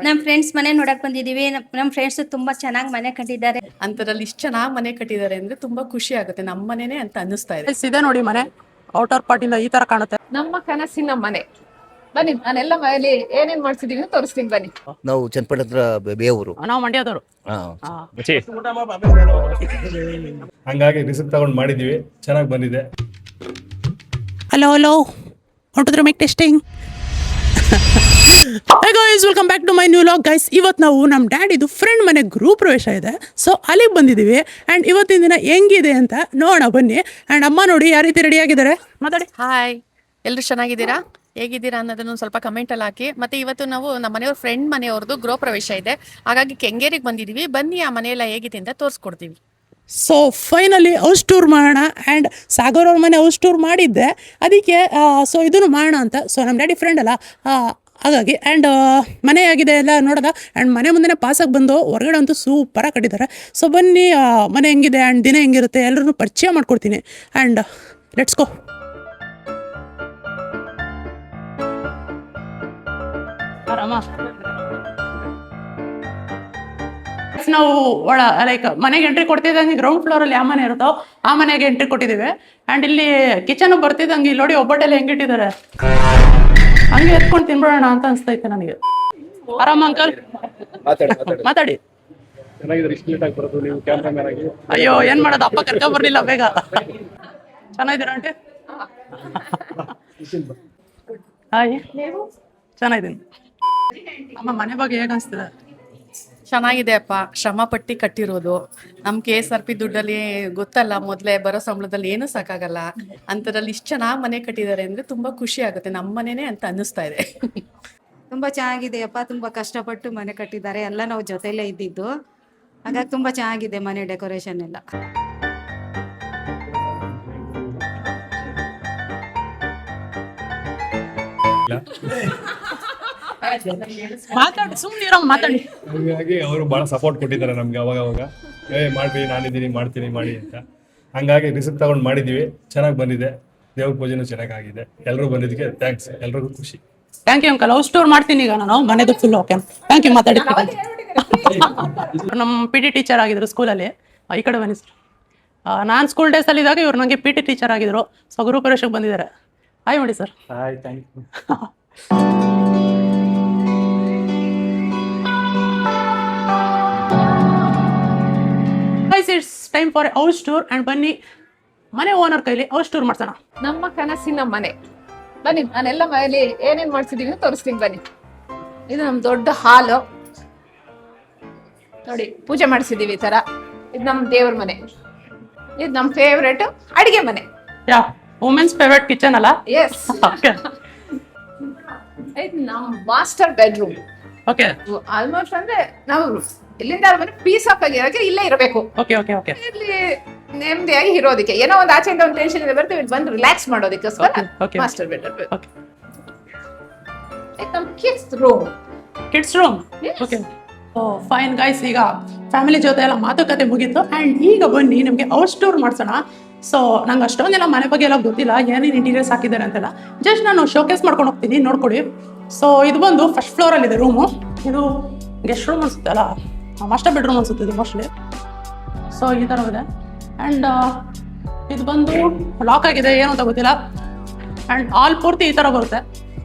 ನಮ್ಮ ಫ್ರೆಂಡ್ಸ್ ಮನೆ ನೋಡಕ್ ಬಂದಿದೀವಿ. ನಮ್ಮ ಫ್ರೆಂಡ್ಸ್ ತುಂಬಾ ಚೆನ್ನಾಗಿ ಮನೆ ಕಟ್ಟಿದ್ದಾರೆ. ಅಂತರಲ್ಲಿ ಇಷ್ಟು ಚೆನ್ನಾಗಿ ಮನೆ ಕಟ್ಟಿದ್ದಾರೆ ಅಂದ್ರೆ ತುಂಬಾ ಖುಷಿ ಆಗುತ್ತೆ. ನಮ್ಮ ಮನೆನೇ ಅಂತ ಅನ್ನಿಸ್ತಾ ಇದೆ. ಇದೆ ನೋಡಿ ಮನೆ ಔಟರ್ ಪಾರ್ಟಿಂದ ಈ ತರ ಕಾಣುತ್ತೆ. ನಮ್ಮ ಕನಸಿನ ಮನೆ. ಬನ್ನಿ, ನಾನೆಲ್ಲ ಮನೆಯಲ್ಲಿ ಏನೇನ್ ಮಾಡ್ಸಿದೀನಿ ತೋರಿಸ್ತೀನಿ ಬನ್ನಿ. ನಾವು ಚನ್ನಪಟ್ಟಣ ಹತ್ರ ಬೇವೂರು. ನಾವು ಮಂಡ್ಯದವರು. ಹಂಗಾಗಿ ರಿಸಿಪ್ಟ್ ತಗೊಂಡು ಮಾಡಿದೀವಿ, ಚೆನ್ನಾಗಿ ಬಂದಿದೆ. Hello how to make testing. Hey guys, welcome back to my new vlog guys. ಇವತ್ತು ನಾವು ನಮ್ಮ ಡ್ಯಾಡಿದು ಫ್ರೆಂಡ್ ಮನೆ ಗೃಹ ಪ್ರವೇಶ ಇದೆ, ಸೊ ಅಲ್ಲಿಗೆ ಬಂದಿದ್ದೀವಿ. ಆ್ಯಂಡ್ ಇವತ್ತಿನ ದಿನ ಹೆಂಗಿದೆ ಅಂತ ನೋಡೋಣ ಬನ್ನಿ. ಆ್ಯಂಡ್ ಅಮ್ಮ ನೋಡಿ ಯಾವ ರೀತಿ ರೆಡಿ ಆಗಿದ್ದಾರೆ, ಮಾತಾಡಿ. ಹಾಯ್, ಎಲ್ಲರೂ ಚೆನ್ನಾಗಿದ್ದೀರಾ, ಹೇಗಿದ್ದೀರಾ ಅನ್ನೋದನ್ನು ಸ್ವಲ್ಪ ಕಮೆಂಟಲ್ಲಿ ಹಾಕಿ. ಮತ್ತೆ ಇವತ್ತು ನಾವು ನಮ್ಮ ಮನೆಯವ್ರ ಫ್ರೆಂಡ್ ಮನೆಯವ್ರದ್ದು ಗೃಹ ಪ್ರವೇಶ ಇದೆ, ಹಾಗಾಗಿ ಕೆಂಗೇರಿಗೆ ಬಂದಿದ್ದೀವಿ. ಬನ್ನಿ ಆ ಮನೆಯೆಲ್ಲ ಹೇಗಿದೆ ಅಂತ ತೋರಿಸ್ಕೊಡ್ತೀವಿ. ಸೊ ಫೈನಲಿ ಹೌಸ್ ಟೂರ್ ಮಾಡೋಣ. ಆ್ಯಂಡ್ ಸಾಗರ್ ಅವ್ರ ಮನೆ ಹೌಸ್ ಟೂರ್ ಮಾಡಿದ್ದೆ, ಅದಕ್ಕೆ ಸೊ ಇದನ್ನು ಮಾಡೋಣ ಅಂತ. ಸೊ ನಮ್ಮ ಡ್ಯಾಡಿ ಫ್ರೆಂಡ್ ಅಲ್ಲ, ಹಾಗಾಗಿ. ಆ್ಯಂಡ್ ಮನೆ ಆಗಿದೆ ಎಲ್ಲ ನೋಡೋದ. ಆ್ಯಂಡ್ ಮನೆ ಮುಂದೆ ಪಾಸಾಗಿ ಬಂದು ಹೊರಗಡೆ ಅಂತೂ ಸೂಪರಾಗಿ ಕಟ್ಟಿದ್ದಾರೆ. ಸೊ ಬನ್ನಿ ಮನೆ ಹೆಂಗಿದೆ ಆ್ಯಂಡ್ ದಿನ ಹೆಂಗಿರುತ್ತೆ ಎಲ್ಲರೂ ಪರಿಚಯ ಮಾಡ್ಕೊಡ್ತೀನಿ. And let's go. ಆರಾಮ ನಾವು ಲೈಕ್ ಮನೆಗೆ ಎಂಟ್ರಿ ಕೊಡ್ತಿದ್ದಂಗೆ ಗ್ರೌಂಡ್ ಫ್ಲೋರಲ್ಲಿ ಯಾವ ಮನೆ ಇರುತ್ತೋ ಆ ಮನೆಗೆ ಎಂಟ್ರಿ ಕೊಟ್ಟಿದ್ದೀವಿ. ಆ್ಯಂಡ್ ಇಲ್ಲಿ ಕಿಚನ್ ಬರ್ತಿದ್ದಂಗೆ ಇಲ್ಲಿ ನೋಡಿ ಒಬ್ಬಟ್ಟೆಲ್ಲ ಹೆಂಗಿಟ್ಟಿದ್ದಾರೆ, ಹಂಗೆ ಎತ್ಕೊಂಡು ತಿನ್ಬಿಡೋಣ ಅಂತ ಅನ್ಸ್ತೈತೆ ನನಗೆ. ಆರಾಮ ಅಂಕಲ್, ಮಾತಾಡಿ. ಅಯ್ಯೋ ಏನ್ ಮಾಡೋದು, ಅಪ್ಪ ಕರ್ಕೊಂಡ್ ಬರ್ಲಿಲ್ಲ ಬೇಗ. ಚೆನ್ನಾಗಿದ್ದೀರಾ ಆಂಟಿ? ಹಾಯ್, ಚೆನ್ನಾಗಿದ್ದೀನಿ. ಅಮ್ಮ ಮನೆ ಬಗ್ಗೆ ಹೇಗೆ ಅನಿಸ್ತಿದೆ? ಚೆನ್ನಾಗಿದೆ ಅಪ್ಪ, ಶ್ರಮ ಪಟ್ಟಿ ಕಟ್ಟಿರೋದು. ನಮ್ಮ KSRP ದುಡ್ಡಲ್ಲಿ ಗೊತ್ತಲ್ಲ, ಮೊದಲೇ ಬರೋ ಸಂಬಳದಲ್ಲಿ ಏನೂ ಸಾಕಾಗಲ್ಲ. ಅಂತರಲ್ಲಿ ಇಷ್ಟು ಚೆನ್ನಾಗಿ ಮನೆ ಕಟ್ಟಿದ್ದಾರೆ ಅಂದ್ರೆ ತುಂಬಾ ಖುಷಿ ಆಗುತ್ತೆ. ನಮ್ಮ ಮನೆನೇ ಅಂತ ಅನ್ನಿಸ್ತಾ ಇದೆ. ತುಂಬಾ ಚೆನ್ನಾಗಿದೆಯಪ್ಪ, ತುಂಬಾ ಕಷ್ಟಪಟ್ಟು ಮನೆ ಕಟ್ಟಿದ್ದಾರೆ. ಎಲ್ಲ ನಾವು ಜೊತೆಲೇ ಇದ್ದಿದ್ದು, ಹಾಗಾಗಿ ತುಂಬಾ ಚೆನ್ನಾಗಿದೆ ಮನೆ ಡೆಕೋರೇಷನ್ ಎಲ್ಲ. ಮಾತಾಡಿ, ಸುಮ್ಮನೆ ಮಾತಾಡಿ. ಹಂಗಾಗಿ ಅವರು ಬಹಳ ಸಪೋರ್ಟ್ ಕೊಟ್ಟಿದ್ದಾರೆ ನಮ್ಗೆ. ಅವಾಗ ಮಾಡ್ರಿ, ನಾನಿದ್ದೀನಿ, ಮಾಡ್ತೀನಿ ಮಾಡಿ ಅಂತ. ಹಂಗಾಗಿ ರಿಸಿಪ್ಟ್ ತಗೊಂಡು ಮಾಡಿದೀವಿ, ಚೆನ್ನಾಗಿ ಬಂದಿದೆ. ದೇವ್ರ ಪೂಜೆನೂ ಚೆನ್ನಾಗಿದೆ. ಎಲ್ಲರೂ ಬಂದಿದ್ದಕ್ಕೆ ಥ್ಯಾಂಕ್ಸ್, ಎಲ್ರಿಗೂ ಖುಷಿ. Thank you uncle. House tour ಮಾಡ್ತೀನಿ ಈಗ ನಾನು ಮನೆದು ಫುಲ್. Okay, thank you. ಮಾತಾಡಿ. ನಮ್ಮ PT ಟೀಚರ್ ಆಗಿದ್ರು ಸ್ಕೂಲಲ್ಲಿ. ಈ ಕಡೆ ಬನ್ನಿ ಸರ್. ನಾನು ಸ್ಕೂಲ್ ಡೇಸಲ್ಲಿ ಇದ್ದಾಗ ಇವ್ರು ನನಗೆ PT ಟೀಚರ್ ಆಗಿದ್ರು. ಸೊ ಗೃಹ ಪ್ರವೇಶಕ್ಕೆ ಬಂದಿದ್ದಾರೆ. ಹಾಯ್ ಮಾಡಿ sir. Hi, thank you. It's time for house tour. And ಬನ್ನಿ ಮನೆ ಓನರ್ ಕೈಲಿ ಹೌಸ್ ಟೂರ್ ಮಾಡ್ಸೋಣ. ನಮ್ಮ ಕನಸಿನ ಮನೆ. ಬನ್ನಿ, ನಾನೆಲ್ಲ ಮನೆಯಲ್ಲಿ ಏನೇನ್ ಮಾಡ್ಸಿದೀನಿ ತೋರಿಸ್ತೀನಿ ಬನ್ನಿ. ಇದು ನಮ್ ದೊಡ್ಡ ಹಾಲು ನೋಡಿ, ಪೂಜೆ ಮಾಡಿಸಿದೀವಿ ಈ ತರ. ಇದು ನಮ್ ದೇವ್ರ ಮನೆ. ಇದು ನಮ್ ಫೇವ್ರೇಟ್ ಅಡಿಗೆ ಮನೆ. ಯಾ, ವುಮೆನ್ಸ್ ಫೇವ್ರೇಟ್ ಕಿಚನ್ ಅಲ್ಲ? ಎಸ್. ಇದು ನಮ್ ಮಾಸ್ಟರ್ ಬೆಡ್ರೂಮ್. ಓಕೆ, ಆಲ್ಮೋಸ್ಟ್ ಅಂದ್ರೆ ನಾವು ಇಲ್ಲಿಂದ ಮನೆ ಪೀಸ್ ಆಫ್ ಆಗಿರೋಕೆ ಇಲ್ಲೇ ಇರಬೇಕು. Okay okay okay. ಇಲ್ಲಿ ನೆಮ್ಮದಿಯಾಗಿ ಇರೋದಕ್ಕೆ, ಏನೋ ಒಂದು ಆಚೆಯಿಂದ ಒಂದು ಟೆನ್ಷನ್ ಇದೆ ಬರ್ತೀವಿ, ಇಲ್ಲಿ ಬಂದು ರಿಲ್ಯಾಕ್ಸ್ ಮಾಡೋದಕ್ಕೋಸ್ಕರ ಮಾಸ್ಟರ್ ಬೆಡ್ರೂಮ್. ಓಕೆ, ನಮ್ kids room. Kids room. Okay, fine guys. ಈಗ ಫ್ಯಾಮಿಲಿ ಜೊತೆ ಎಲ್ಲ ಮಾತುಕತೆ ಮುಗೀತು. ಆ್ಯಂಡ್ ಈಗ ಬನ್ನಿ ನಿಮಗೆ ಹೌಸ್ ಟೂರ್ ಮಾಡ್ಸೋಣ. ಸೊ ನಂಗೆ ಅಷ್ಟೊಂದೆಲ್ಲ ಮನೆ ಬಗ್ಗೆ ಎಲ್ಲ ಗೊತ್ತಿಲ್ಲ, ಏನೇನು ಇಂಟೀರಿಯರ್ಸ್ ಹಾಕಿದ್ದಾರೆ ಅಂತೆಲ್ಲ. ಜಸ್ಟ್ ನಾನು ಶೋಕೇಸ್ ಮಾಡ್ಕೊಂಡು ಹೋಗ್ತೀನಿ, ನೋಡ್ಕೊಡಿ. ಸೊ ಇದು ಬಂದು ಫಸ್ಟ್ ಫ್ಲೋರಲ್ಲಿದೆ ರೂಮು. ಇದು ಗೆಸ್ಟ್ ರೂಮ್ ಅನ್ಸುತ್ತೆ ಅಲ್ಲ, ಮಾಸ್ಟರ್ ಬೆಡ್ರೂಮ್ ಅನ್ಸುತ್ತೆ ಇದು ಮೋಸ್ಟ್ಲಿ. ಸೊ ಈ ಥರ ಇದೆ. ಆ್ಯಂಡ್ ಇದು ಬಂದು ಲಾಕ್ ಆಗಿದೆ, ಏನು ಅಂತ ಗೊತ್ತಿಲ್ಲ. ಆ್ಯಂಡ್ ಆಲ್ ಪೂರ್ತಿ ಈ ಥರ ಬರುತ್ತೆ,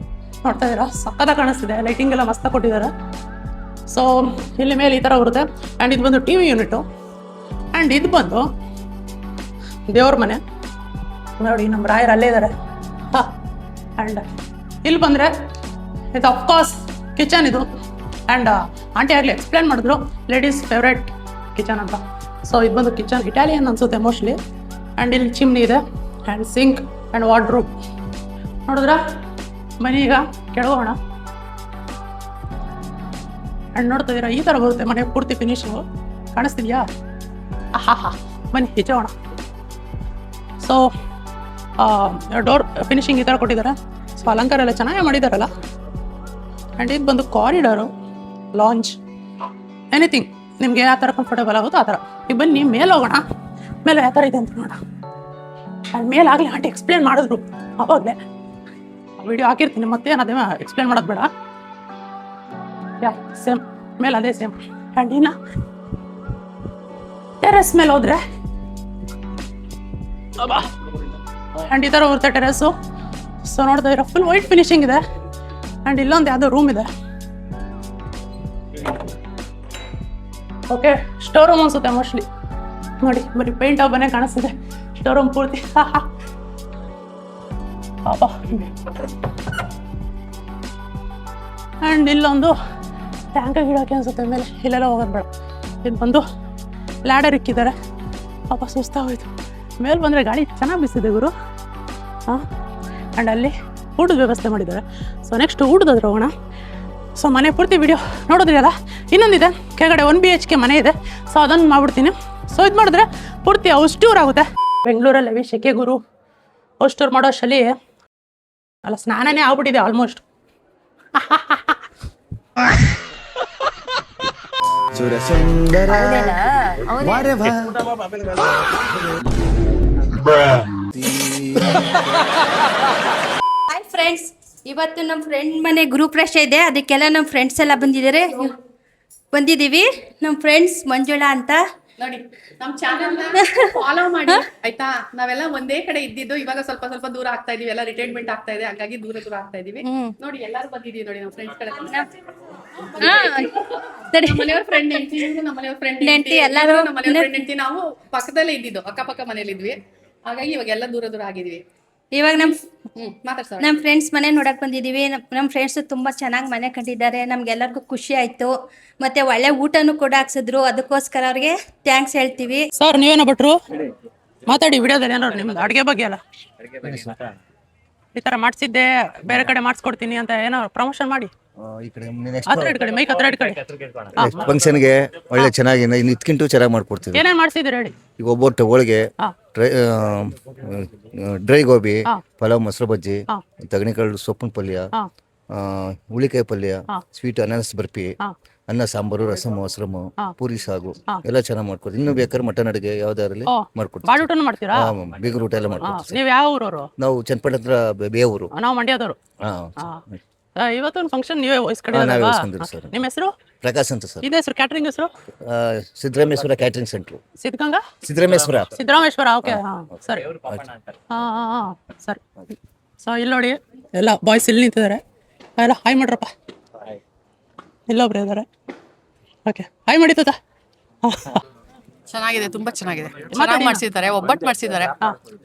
ನೋಡ್ತಾ ಇದ್ದೀರಾ? ಸಕ್ಕತ್ತಾಗಿ ಕಾಣಿಸ್ತಿದೆ, ಲೈಟಿಂಗ್ ಎಲ್ಲ ಮಸ್ತಾಗಿ ಕೊಟ್ಟಿದ್ದಾರೆ. ಸೊ ಇಲ್ಲಿ ಮೇಲೆ ಈ ಥರ ಬರುತ್ತೆ. ಆ್ಯಂಡ್ ಇದು ಬಂದು TV ಯೂನಿಟು. ಆ್ಯಂಡ್ ಇದು ಬಂದು ದೇವ್ರ ಮನೆ ನೋಡಿ, ನಮ್ಮ ರಾಯರು ಅಲ್ಲೇ ಇದ್ದಾರೆ. ಹಾಂ, ಆ್ಯಂಡ್ ಇಲ್ಲಿ ಬಂದರೆ ಇದು ಅಫ್ಕೋರ್ಸ್ ಕಿಚನ್ ಇದು. ಆ್ಯಂಡ್ ಆಂಟಿ ಆಗಲಿ ಎಕ್ಸ್ಪ್ಲೇನ್ ಮಾಡಿದ್ರು ಲೇಡೀಸ್ ಫೇವ್ರೇಟ್ ಕಿಚನ್ ಅಂತ. ಸೊ ಇದು ಬಂದು ಕಿಚನ್ ಇಟಾಲಿಯನ್ ಅನ್ಸುತ್ತೆ ಮೋಸ್ಟ್ಲಿ. ಆ್ಯಂಡ್ ಇಲ್ಲಿ ಚಿಮ್ನಿ ಇದೆ, ಆ್ಯಂಡ್ ಸಿಂಕ್ ಆ್ಯಂಡ್ ವಾರ್ಡ್ರೋಬ್. ನೋಡಿದ್ರಾ? ಮನೆ ಈಗ ಕೆಳಗೋಣ. ಆ್ಯಂಡ್ ನೋಡ್ತಾ ಇದ್ದೀರಾ ಈ ಥರ ಬರುತ್ತೆ ಮನೆ ಪೂರ್ತಿ ಫಿನಿಶಿಂಗು. ಕಾಣಿಸ್ತಿದ್ಯಾ? ಹಾ ಹಾ, ಬನ್ನಿ ಹೆಚ್ಚೋಣ. ಸೊ ಡೋರ್ ಫಿನಿಶಿಂಗ್ ಈ ಥರ ಕೊಟ್ಟಿದ್ದಾರೆ. ಸೊ ಅಲಂಕಾರ ಎಲ್ಲ ಚೆನ್ನಾಗಿ ಮಾಡಿದಾರಲ್ಲ. ಆ್ಯಂಡ್ ಇದು ಬಂದು ಕಾರಿಡಾರು, ಲಾಂಚ್, ಎನಿಥಿಂಗ್ ನಿಮಗೆ ಯಾವ ಥರ ಕಂಫರ್ಟೇಬಲ್ ಆಗುತ್ತೋ ಆ ಥರ. ಈಗ ಬನ್ನಿ ಮೇಲೆ ಹೋಗೋಣ, ಮೇಲೆ ಯಾವ ಥರ ಇದೆ ಅಂತ ನೋಡೋಣ. ಆ್ಯಂಡ್ ಮೇಲಾಗಲಿ ಆಂಟಿ ಎಕ್ಸ್ಪ್ಲೇನ್ ಮಾಡಿದ್ರು ಆವಾಗಲೇ. ವಿಡಿಯೋ ಹಾಕಿರ್ತೀನಿ, ಮತ್ತೆ ಅದೇ ಎಕ್ಸ್ಪ್ಲೇನ್ ಮಾಡೋದು ಬೇಡ. ಯಾ ಸೇಮ್ ಮೇಲೆ ಅದೇ ಸೇಮ್. ಆ್ಯಂಡ್ ಇನ್ನು ಟೆರೆಸ್ ಮೇಲೆ ಹೋದ್ರೆ ಅಬ್ಬಾ ಆ್ಯಂಡ್ ಈ ಥರ ಬರುತ್ತೆ ಟೆರೆಸ್ಸು. ಸೊ ನೋಡ್ತಾ ಇರೋ ಫುಲ್ ವೈಟ್ ಫಿನಿಶಿಂಗ್ ಇದೆ. ಆ್ಯಂಡ್ ಇಲ್ಲೊಂದು ಯಾವುದೋ ರೂಮ್ ಇದೆ. ಓಕೆ, ಸ್ಟೋರ್ ರೂಮ್ ಅನ್ಸುತ್ತೆ ಮೋಸ್ಟ್ಲಿ. ನೋಡಿ ಬರೀ ಪೇಂಟ್ ಹಬ್ಬನೇ ಕಾಣಿಸ್ತಿದೆ ಸ್ಟೋರ್ ರೂಮ್ ಪೂರ್ತಿ. ಪಾಪ. ಆ್ಯಂಡ್ ಇಲ್ಲೊಂದು ಟ್ಯಾಂಕ ಗಿಡಕ್ಕೆ ಅನ್ಸುತ್ತೆ ಮೇಲೆ, ಇಲ್ಲೆಲ್ಲ ಹೋಗೋದು ಬೇಡ. ಇಲ್ಲಿ ಬಂದು ಲ್ಯಾಡರ್ ಇಕ್ಕಿದ್ದಾರೆ. ಪಾಪ ಸುಸ್ತಾಗೋಯ್ತು. ಮೇಲೆ ಬಂದರೆ ಗಾಡಿ ಚೆನ್ನಾಗಿ ಬಿಸಿದೆ ಗುರು. ಹಾಂ, ಆ್ಯಂಡ್ ಅಲ್ಲಿ ಊಟದ ವ್ಯವಸ್ಥೆ ಮಾಡಿದ್ದಾರೆ. ಸೊ ನೆಕ್ಸ್ಟ್ ಊಟದಾದ್ರೆ ಹೋಗೋಣ. ಸೊ ಮನೆ ಪೂರ್ತಿ ವಿಡಿಯೋ ನೋಡಿದ್ರಿ ಅಲ್ಲ. ಇನ್ನೊಂದಿದೆ ಕೆಳಗಡೆ 1 BHK ಮನೆ ಇದೆ. ಸೊ ಅದನ್ನು ಮಾಡ್ಬಿಡ್ತೀನಿ. ಸೊ ಇದು ಮಾಡಿದ್ರೆ ಪೂರ್ತಿ ಹೌಸ್ ಟೂರ್ ಆಗುತ್ತೆ. ಬೆಂಗಳೂರಲ್ಲಿ ಶೆಕೆ ಗುರು ಹೌಸ್ ಟೂರ್ ಮಾಡೋ ಅಷ್ಟರಲ್ಲಿ ಅಲ್ಲ ಸ್ನಾನನೇ ಆಗ್ಬಿಟ್ಟಿದೆ ಆಲ್ಮೋಸ್ಟ್. ಹಾಯ್ ಫ್ರೆಂಡ್ಸ್, ಇವತ್ತು ನಮ್ಮ ಫ್ರೆಂಡ್ ಮನೆ ಗ್ರೂಪ್ ರಶ್ ಇದೆ. ಅದಕ್ಕೆಲ್ಲ ನಮ್ಮ ಫ್ರೆಂಡ್ಸ್ ಎಲ್ಲ ಬಂದಿದ್ದೀವಿ. ನಮ್ಮ ಫ್ರೆಂಡ್ಸ್ ಮಂಜುಳಾ ಅಂತ. ನೋಡಿ ನಮ್ ಚಾನೆಲ್ ಫಾಲೋ ಮಾಡಿ ಆಯ್ತಾ. ನಾವೆಲ್ಲ ಒಂದೇ ಕಡೆ ಇದ್ದಿದ್ದು, ಇವಾಗ ಸ್ವಲ್ಪ ಸ್ವಲ್ಪ ದೂರ ಆಗ್ತಾ ಇದೀವಿ. ಎಲ್ಲ ರಿಟೈರ್ಮೆಂಟ್ ಆಗ್ತಾ ಇದೆ, ಹಾಗಾಗಿ ದೂರ ಆಗ್ತಾ ಇದೀವಿ. ನೋಡಿ ಎಲ್ಲರೂ ಬಂದಿದೀವಿ ನೋಡಿ ನಮ್ಮ ಫ್ರೆಂಡ್ಸ್ ಕಡೆ. ನಮ್ಮನೆಯವ್ರ ಫ್ರೆಂಡ್ ಹೆಂಡತಿ, ನಮ್ಮನೆಯವ್ರ ಫ್ರೆಂಡ್ ಹೆಂಡತಿ, ಎಲ್ಲರೂ ನಮ್ಮನೆಯವ್ರ ಫ್ರೆಂಡ್ ಹೆಂಡತಿ. ನಾವು ಪಕ್ಕದಲ್ಲೇ ಇದ್ದಿದ್ದು, ಅಕ್ಕಪಕ್ಕ ಮನೇಲಿ ಇದ್ವಿ. ಹಾಗಾಗಿ ಇವಾಗ ಎಲ್ಲ ದೂರ ಆಗಿದೀವಿ. ಇವಾಗ ನಮ್ಮ ಫ್ರೆಂಡ್ಸ್ ಮನೆ ನೋಡಕ್ ಬಂದಿದೀವಿ. ನಮ್ಮ ಫ್ರೆಂಡ್ಸ್ ತುಂಬಾ ಚೆನ್ನಾಗಿ ಮನೆ ಕಟ್ಟಿದ್ದಾರೆ. ನಮ್ಗೆಲ್ಲರಿಗೂ ಖುಷಿ ಆಯ್ತು. ಮತ್ತೆ ಒಳ್ಳೆ ಊಟನೂ ಕೂಡ ಹಾಕ್ಸಿದ್ರು. ಅದಕ್ಕೋಸ್ಕರ ಅವ್ರಿಗೆ ಥ್ಯಾಂಕ್ಸ್ ಹೇಳ್ತೀವಿ. ಸರ್ ನೀವೇನೋ ಭಟ್ರು ಮಾತಾಡಿ ವಿಡಿಯೋದಲ್ಲಿ ಏನಾದ್ರು ನಿಮ್ದು ಅಡುಗೆ ಬಗ್ಗೆ ಅಲ್ಲ, ಈ ಥರ ಮಾಡಿಸಿದ್ದೆ ಬೇರೆ ಕಡೆ ಮಾಡಿಸ್ಕೊಡ್ತೀನಿ ಅಂತ ಏನೋ ಪ್ರಮೋಷನ್ ಮಾಡಿ. ಈ ಕಡೆ ಮೈಕ್ ಹತ್ರ ಇಟ್ಕೊಳ್ಳಿ. ಫಂಕ್ಷನ್ಗೆ ಒಳ್ಳೆ ಚೆನ್ನಾಗಿ ಇನ್ನು ಇದಕ್ಕಿಂತೂ ಚೆನ್ನಾಗಿ ಮಾಡ್ಕೊಡ್ತೀವಿ. ಏನೇನು ಮಾಡಿಸಿದ್ರಿ ಹೇಳಿ. ಈಗ ಒಬ್ಬಟ್ಟು ಹೋಳಿಗೆ, ಡ್ರೈ ಗೋಬಿ, ಪಲಾವ್, ಮೊಸರು ಬಜ್ಜಿ, ತಗಣಿಕಾಳು ಸೊಪ್ಪಿನ ಪಲ್ಯ, ಹುಳಿಕಾಯಿ ಪಲ್ಯ, ಸ್ವೀಟ್ ಅನಾನಸ್ ಬರ್ಫಿ, ಅನ್ನ ಸಾಂಬಾರು, ರಸಮ್, ಮೊಸರಮ್ಮ, ಪೂರಿ ಸಾಗು ಎಲ್ಲ ಚೆನ್ನಾಗಿ ಮಾಡ್ಕೊಡ್ತೀವಿ. ಇನ್ನು ಬೇಕಾದ್ರೆ ಮಟನ್ ಅಡುಗೆ ಯಾವ್ದಾರಲ್ಲಿ ಮಾಡ್ಕೊಡ್ತೀವಿ. ಬಾಡ್ ಊಟನೂ ಮಾಡ್ತೀರಾ? ಬೀಗರ ಊಟ ಎಲ್ಲ ಮಾಡ್ಕೊಡ್ತೀವಿ. ನೀವು ಯಾವ ಊರವರು? ನಾವು ಚನ್ನಪಟ್ಟಣ ಹತ್ರ ಬೇವೂರು. ನಾವು ಮಂಡ್ಯದವರು. ಇವತ್ತೊಂದು ಫಂಕ್ಷನ್ ನೀವೇ ನಾವೇ ವಹಿಸ್ಕೊಂಡಿರಿ ಸರ್. ನಿಮ್ಮ ಹೆಸರು? ಪ್ರಕಾಶ್ ಅಂತ ಸರ್. ಇದೇ ಹೆಸರು ಕ್ಯಾಟ್ರಿಂಗ್ ಹೆಸರು? Siddarameshwara catering centre. Siddaganga Siddarameshwara. Okay, ಸರಿ. ಸರಿ. ಸೊ ಇಲ್ಲಿ ನೋಡಿ ಎಲ್ಲ ಬಾಯ್ಸ್ ಇಲ್ಲಿ ನಿಂತಿದ್ದಾರೆ. ಎಲ್ಲ ಹಾಯ್ ಮಾಡ್ರಪ್ಪ. ಇಲ್ಲೊಬ್ರು ಇದ್ದಾರೆ. ಓಕೆ, ಹಾಯ್ ಮಾಡಿ ತಾತ. ಚೆನ್ನಾಗಿದೆ, ತುಂಬಾ ಚೆನ್ನಾಗಿದೆ. ಚೆನ್ನಾಗಿ ಮಾಡ್ಸಿದ್ದಾರೆ. ಒಬ್ಬಟ್ಟು ಮಾಡ್ಸಿದ್ದಾರೆ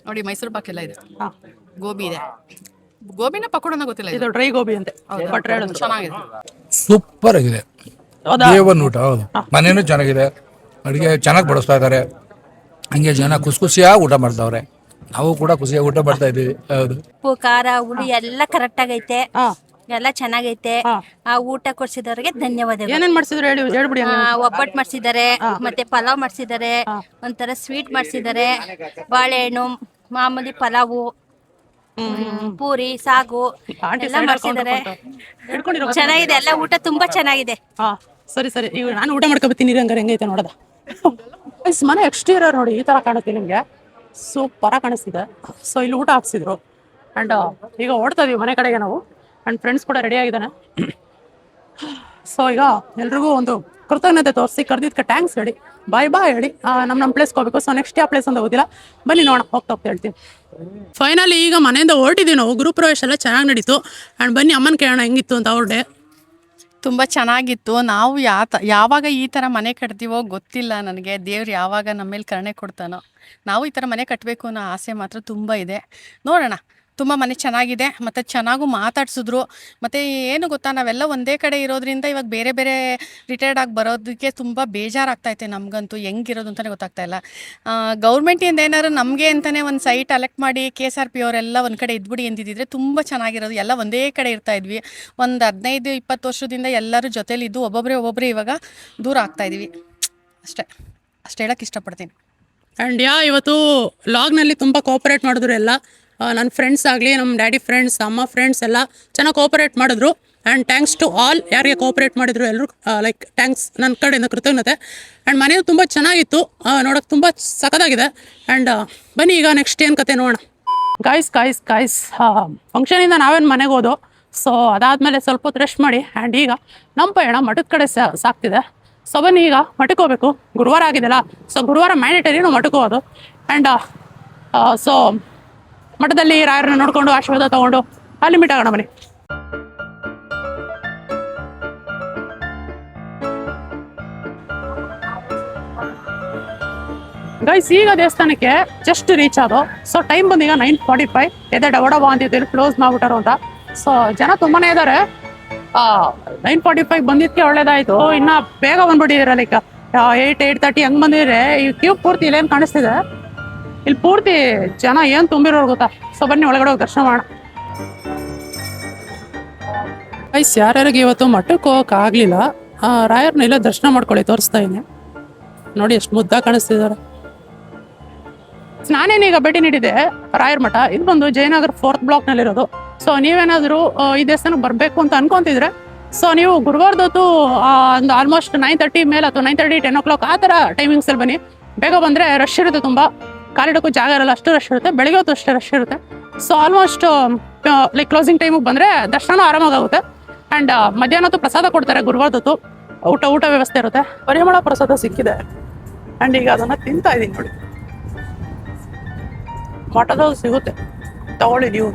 ನೋಡಿ. ಮೈಸೂರು ಪಾಕ್ ಎಲ್ಲ ಇದೆ. ಗೋಬಿ ಇದೆ. ಗೋಬಿನ ಪಕೋಡನ ಗೊತ್ತಿಲ್ಲ. ಇದು ಡ್ರೈ ಗೋಬಿ ಅಂತೆ. ಚೆನ್ನಾಗಿದೆ, ಸೂಪರ್ ಆಗಿದೆ. ದೇವನ್ ಊಟ. ಹೌದು, ಮನೇನು ಚೆನ್ನಾಗಿದೆ. ಅಡುಗೆ ಚೆನ್ನಾಗಿ ಬಡಿಸ್ತಾ ಇದ್ದಾರೆ. ಹಂಗೆ ಜನ ಖುಷಿಯಾಗಿ ಊಟ ಮಾಡ್ತಾವ್ರೆ. ನಾವು ಕೂಡ ಖುಷಿಯಾಗಿ ಊಟ ಮಾಡ್ತಾ ಇದೀವಿ. ಹೌದು, ಉಪ್ಪು ಖಾರ ಹುಳಿ ಎಲ್ಲ ಕರೆಕ್ಟ್ ಆಗೈತೆ. ಎಲ್ಲ ಚೆನ್ನಾಗೈತೆ. ಆ ಊಟ ಕೊಡ್ಸಿದವ್ರಿಗೆ ಧನ್ಯವಾದಗಳು. ಏನೇನ್ ಮಾಡ್ಸಿದ್ರು ಹೇಳ್ಬಿಡಿ. ಒಬ್ಬಟ್ಟು ಮಾಡ್ಸಿದ್ದಾರೆ, ಮತ್ತೆ ಪಲಾವ್ ಮಾಡ್ಸಿದ್ದಾರೆ, ಒಂಥರ ಸ್ವೀಟ್ ಮಾಡ್ಸಿದ್ದಾರೆ, ಬಾಳೆಹಣ್ಣು, ಮಾಮೂಲಿ ಪಲಾವು, ಪೂರಿ ಸಾಗು ಎಲ್ಲ ಮಾಡ್ಸಿದ್ದಾರೆ. ಚೆನ್ನಾಗಿದೆ ಎಲ್ಲ ಊಟ ತುಂಬಾ ಚೆನ್ನಾಗಿದೆ. ಸರಿ ಸರಿ, ಈಗ ನಾನು ಊಟ ಮಾಡ್ಕೊಬತ್ತೀನಿ. ಹಂಗಾರೆ ಹೆಂಗೈತೆ ನೋಡೋದ. ಮನೆ ಎಕ್ಸ್ಟೀರಿಯರ್ ನೋಡಿ ಈ ತರ ಕಾಣುತ್ತೆ ನಿಮ್ಗೆ. ಸೂಪರ್ ಆಗಿ ಕಾಣಿಸ್ತಿದೆ. ಸೊ ಇಲ್ಲಿ ಊಟ ಹಾಕ್ಸಿದ್ರು. ಅಂಡ್ ಈಗ ಓಡ್ತಾ ಇದೀವಿ ಮನೆ ಕಡೆಗೆ ನಾವು. ಅಂಡ್ ಫ್ರೆಂಡ್ಸ್ ಕೂಡ ರೆಡಿ ಆಗಿದ್ದಾನೆ. ಸೊ ಈಗ ಎಲ್ರಿಗೂ ಒಂದು ಕೃತಜ್ಞತೆ ತೋರಿಸಿ ಕರೆದಿದ್ದಕ್ಕೆ ಥ್ಯಾಂಕ್ಸ್ ಹೇಳಿ, ಬಾಯ್ ಹೇಳಿ ನಮ್ಮ ಪ್ಲೇಸ್ಗೆ ಹೋಗ್ಬೇಕು. ಸೊ ನೆಕ್ಸ್ಟ್ ಯಾವ ಪ್ಲೇಸ್ ಅಂತ ಗೊತ್ತಿಲ್ಲ, ಬನ್ನಿ ನೋಡೋಣ. ಹೋಗ್ತಾ ಹೇಳ್ತೀನಿ. ಫೈನಲಿ ಈಗ ಮನೆಯಿಂದ ಹೊರಟಿದ್ದೀವಿ ನಾವು. ಗೃಹ ಪ್ರವೇಶ ಎಲ್ಲ ಚೆನ್ನಾಗಿ ನಡೀತು. ಆ್ಯಂಡ್ ಬನ್ನಿ ಅಮ್ಮನ ಕೇಳೋಣ ಹೆಂಗಿತ್ತು ಅಂತ. ಅವ್ರ ಡೇ ತುಂಬ ಚೆನ್ನಾಗಿತ್ತು. ನಾವು ಯಾವಾಗ ಈ ಥರ ಮನೆ ಕಟ್ತೀವೋ ಗೊತ್ತಿಲ್ಲ ನನಗೆ. ದೇವ್ರು ಯಾವಾಗ ನಮ್ಮ ಮೇಲೆ ಕರುಣೆ ಕೊಡ್ತಾನೋ. ನಾವು ಈ ಥರ ಮನೆ ಕಟ್ಟಬೇಕು ಅನ್ನೋ ಆಸೆ ಮಾತ್ರ ತುಂಬ ಇದೆ. ನೋಡೋಣ. ತುಂಬ ಮನೆ ಚೆನ್ನಾಗಿದೆ. ಮತ್ತು ಚೆನ್ನಾಗೂ ಮಾತಾಡ್ಸಿದ್ರು. ಮತ್ತು ಏನು ಗೊತ್ತಾ, ನಾವೆಲ್ಲ ಒಂದೇ ಕಡೆ ಇರೋದ್ರಿಂದ ಇವಾಗ ಬೇರೆ ಬೇರೆ ರಿಟೈರ್ಡ್ ಆಗಿ ಬರೋದಕ್ಕೆ ತುಂಬ ಬೇಜಾರಾಗ್ತೈತೆ ನಮಗಂತೂ. ಹೆಂಗಿರೋದು ಅಂತಲೇ ಗೊತ್ತಾಗ್ತಾ ಇಲ್ಲ. ಗೌರ್ಮೆಂಟಿಂದ ಏನಾದ್ರು ನಮಗೆ ಅಂತಲೇ ಒಂದು ಸೈಟ್ ಅಲೆಕ್ಟ್ ಮಾಡಿ KSRP ಅವರೆಲ್ಲ ಒಂದು ಕಡೆ ಇದ್ಬಿಡಿ ಎಂದಿದ್ದರೆ ತುಂಬ ಚೆನ್ನಾಗಿರೋದು. ಎಲ್ಲ ಒಂದೇ ಕಡೆ ಇರ್ತಾಯಿದ್ವಿ. ಒಂದು 15-20 ವರ್ಷದಿಂದ ಎಲ್ಲರೂ ಜೊತೇಲಿದ್ದು ಒಬ್ಬೊಬ್ಬರೇ ಇವಾಗ ದೂರ ಆಗ್ತಾಯಿದ್ವಿ. ಅಷ್ಟೇ ಹೇಳೋಕ್ಕೆ ಇಷ್ಟಪಡ್ತೀನಿ. ಆ್ಯಂಡ್ ಇವತ್ತು ಲಾಗ್ನಲ್ಲಿ ತುಂಬ ಕೋಆಪರೇಟ್ ಮಾಡಿದ್ರು ಎಲ್ಲ. ನನ್ನ ಫ್ರೆಂಡ್ಸ್ ಆಗಲಿ, ನಮ್ಮ ಡ್ಯಾಡಿ ಫ್ರೆಂಡ್ಸ್, ಅಮ್ಮ ಫ್ರೆಂಡ್ಸ್ ಎಲ್ಲ ಚೆನ್ನಾಗಿ ಕೋಆಪರೇಟ್ ಮಾಡಿದ್ರು. ಆ್ಯಂಡ್ ಥ್ಯಾಂಕ್ಸ್ ಟು ಆಲ್ ಯಾರಿಗೆ ಕೋಆಪರೇಟ್ ಮಾಡಿದ್ರು ಎಲ್ಲರೂ. ಲೈಕ್ ಥ್ಯಾಂಕ್ಸ್ ನನ್ನ ಕಡೆಯಿಂದ ಕೃತಜ್ಞತೆ. ಆ್ಯಂಡ್ ಮನೆಯು ತುಂಬ ಚೆನ್ನಾಗಿತ್ತು, ನೋಡೋಕ್ಕೆ ತುಂಬ ಸಖತ್ತಾಗಿದೆ. ಆ್ಯಂಡ್ ಬನ್ನಿ ಈಗ ನೆಕ್ಸ್ಟ್ ಏನು ಕತೆ ನೋಡೋಣ. ಗಾಯ್ಸ್ ಫಂಕ್ಷನಿಂದ ನಾವೇನು ಮನೆಗೆ ಹೋದೋ. ಸೊ ಅದಾದಮೇಲೆ ಸ್ವಲ್ಪ ಹೊತ್ತು ರೆಸ್ಟ್ ಮಾಡಿ ಆ್ಯಂಡ್ ಈಗ ನಮ್ಮ ಪಯಣ ಮಠದ ಕಡೆ ಸಾಕ್ತಿದೆ. ಸೊ ಬನ್ನಿ ಈಗ ಮಠಕ್ಕೆ ಹೋಗ್ಬೇಕು. ಗುರುವಾರ ಆಗಿದೆಲ್ಲ, ಸೊ ಗುರುವಾರ ಮ್ಯಾಂಡೇಟರಿ ನಾವು ಮಠಕ್ಕೆ ಹೋಗೋದು. ಆ್ಯಂಡ್ ಸೊ ಮಠದಲ್ಲಿ ರಾಯರನ್ನ ನೋಡಿಕೊಂಡು ಆಶೀರ್ವಾದ ತೊಗೊಂಡು ಅಲ್ಲಿ ಮೀಟ್ ಆಗೋಣ ಬನ್ನಿ. ಗೈಸ್ ಈಗ ದೇವಸ್ಥಾನಕ್ಕೆ ಜಸ್ಟ್ ರೀಚ್ ಆದೋ. ಸೊ ಟೈಮ್ ಬಂದೀಗ 9:45. ಎದೆ ಡಬಡಬ ಅಂತಿದ್ದೀವಿ ಕ್ಲೋಸ್ ಮಾಡ್ಬಿಟ್ಟಾರು ಅಂತ. ಸೊ ಜನ ತುಂಬಾನೇ ಇದ್ದಾರೆ. 9:45 ಬಂದಿದ್ದಕ್ಕೆ ಒಳ್ಳೇದಾಯ್ತು. ಇನ್ನ ಬೇಗ ಬಂದ್ಬಿಟ್ಟಿದ್ದೀರ, ಲೈಕ್ 8:30 ಹಂಗೆ ಬಂದಿದ್ರೆ ಈ ಕ್ಯೂ ಪೂರ್ತಿ ಇಲ್ಲೇನು ಕಾಣಿಸ್ತಿದೆ, ಇಲ್ಲಿ ಪೂರ್ತಿ ಜನ ಏನು ತುಂಬಿರೋರು ಗೊತ್ತಾ. ಸೊ ಬನ್ನಿ ಒಳಗಡೆ ಹೋಗಿ ದರ್ಶನ ಮಾಡೋಣ. ಗೈಸ್ ಯಾರ್ಯಾರಿಗೆ ಇವತ್ತು ಮಠಕ್ಕೆ ಹೋಗಕ್ಕೆ ಆಗಲಿಲ್ಲ, ರಾಯರ್ನ ಇಲ್ಲ ದರ್ಶನ ಮಾಡ್ಕೊಳ್ಳಿ, ತೋರಿಸ್ತಾ ಇದ್ದೀನಿ ನೋಡಿ ಎಷ್ಟು ಮುದ್ದ ಕಾಣಿಸ್ತಿದ್ದಾರೆ. ನಾನೇನೀಗ ಭೇಟಿ ನೀಡಿದೆ ರಾಯರ್ ಮಠ. ಇದು ಬಂದು ಜಯನಗರ್ 4th ಬ್ಲಾಕ್ನಲ್ಲಿರೋದು. ಸೊ ನೀವೇನಾದರೂ ಈ ದೇವಸ್ಥಾನಕ್ಕೆ ಬರಬೇಕು ಅಂತ ಅನ್ಕೊಂತಿದ್ರೆ ಸೊ ನೀವು ಗುರುವಾರದೊತ್ತು ಒಂದು ಆಲ್ಮೋಸ್ಟ್ 9:30 ಮೇಲೆ ಅಥವಾ 9:30 10 o'clock ಆ ಥರ ಟೈಮಿಂಗ್ಸಲ್ಲಿ ಬನ್ನಿ. ಬೇಗ ಬಂದರೆ ರಶ್ ಇರುತ್ತೆ, ತುಂಬ ಕಾಲಿಡೋಕ್ಕೂ ಜಾಗ ಇರಲ್ಲ, ಅಷ್ಟು ರಶ್ ಇರುತ್ತೆ. ಬೆಳಿಗ್ಗೆ ಹೊತ್ತು ಅಷ್ಟೇ ರಶ್ ಇರುತ್ತೆ. ಸೊ ಆಲ್ಮೋಸ್ಟ್ ಲೈಕ್ ಕ್ಲೋಸಿಂಗ್ ಟೈಮಿಗೆ ಬಂದರೆ ದರ್ಶನ ಆರಾಮಾಗುತ್ತೆ. ಆ್ಯಂಡ್ ಮಧ್ಯಾಹ್ನ ಹೊತ್ತು ಪ್ರಸಾದ ಕೊಡ್ತಾರೆ. ಗುರುವಾರದೊತ್ತು ಊಟ ವ್ಯವಸ್ಥೆ ಇರುತ್ತೆ. ಪರಿಮಳ ಪ್ರಸಾದ ಸಿಕ್ಕಿದೆ ಆ್ಯಂಡ್ ಈಗ ಅದನ್ನು ತಿಂತಾ ಇದ್ದೀನಿ ನೋಡಿ. ಮಠದಲ್ಲಿ ಸಿಗುತ್ತೆ, ತಗೊಳ್ಳಿ ನೀವು.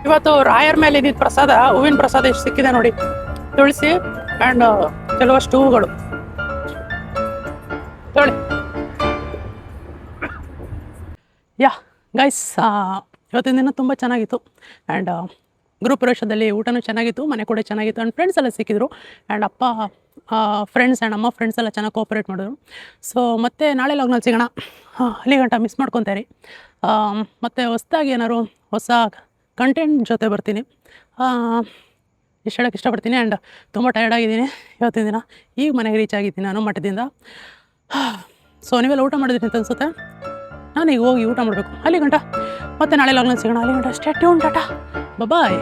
ಇವತ್ತು ರಾಯರ್ ಮೇಲೆ ಇದ್ದಿದ್ದ ಪ್ರಸಾದ, ಹೂವಿನ ಪ್ರಸಾದ ಎಷ್ಟು ಸಿಕ್ಕಿದೆ ನೋಡಿ. ತುಳಸಿ ಆ್ಯಂಡ್ ಕೆಲವಷ್ಟು ಹೂವುಗಳು ನೋಡಿ. ಯಾ ಗೈಸ್, ಇವತ್ತಿನ ದಿನ ತುಂಬ ಚೆನ್ನಾಗಿತ್ತು. ಆ್ಯಂಡ್ ಗೃಹಪ್ರವೇಶದಲ್ಲಿ ಊಟನೂ ಚೆನ್ನಾಗಿತ್ತು, ಮನೆ ಕೂಡ ಚೆನ್ನಾಗಿತ್ತು. ಆ್ಯಂಡ್ ಫ್ರೆಂಡ್ಸ್ ಎಲ್ಲ ಸಿಕ್ಕಿದ್ರು. ಆ್ಯಂಡ್ ಅಪ್ಪ ಫ್ರೆಂಡ್ಸ್ ಆ್ಯಂಡ್ ಅಮ್ಮ ಫ್ರೆಂಡ್ಸ್ ಎಲ್ಲ ಚೆನ್ನಾಗಿ ಕೋಆಪರೇಟ್ ಮಾಡಿದ್ರು. ಸೊ ಮತ್ತೆ ನಾಳೆ ಲಾಗ್ನಲ್ಲಿ ಸಿಗೋಣ. ಅಲ್ಲಿ ಗಂಟ ಮಿಸ್ ಮಾಡ್ಕೊತಾರೆ. ಮತ್ತು ಹೊಸ್ದಾಗಿ ಏನಾದ್ರು ಹೊಸ ಕಂಟೆಂಟ್ ಜೊತೆ ಬರ್ತೀನಿ. ಇಷ್ಟು ಹೇಳೋಕ್ಕೆ ಇಷ್ಟಪಡ್ತೀನಿ. ಆ್ಯಂಡ್ ತುಂಬ ಟಯರ್ಡ್ ಆಗಿದ್ದೀನಿ ಇವತ್ತಿನ ದಿನ. ಈಗ ಮನೆಗೆ ರೀಚ್ ಆಗಿದ್ದೀನಿ ನಾನು ಮಠದಿಂದ. ಸೊ ನೀವೆಲ್ಲ ಊಟ ಮಾಡಿದ್ದೀನಿ ಅಂತ ಅನಿಸುತ್ತೆ. ನಾನು ಈಗ ಹೋಗಿ ಊಟ ಮಾಡಬೇಕು. ಅಲ್ಲಿ ಗಂಟ ಮತ್ತೆ ನಾಳೆ ಲಾಗ್ನಲ್ಲಿ ಸಿಗೋಣ. ಅಲ್ಲಿ ಗಂಟ ಸ್ಟೇ ಟ್ಯೂನ್, ಟಾಟಾ, ಬಾಯ್.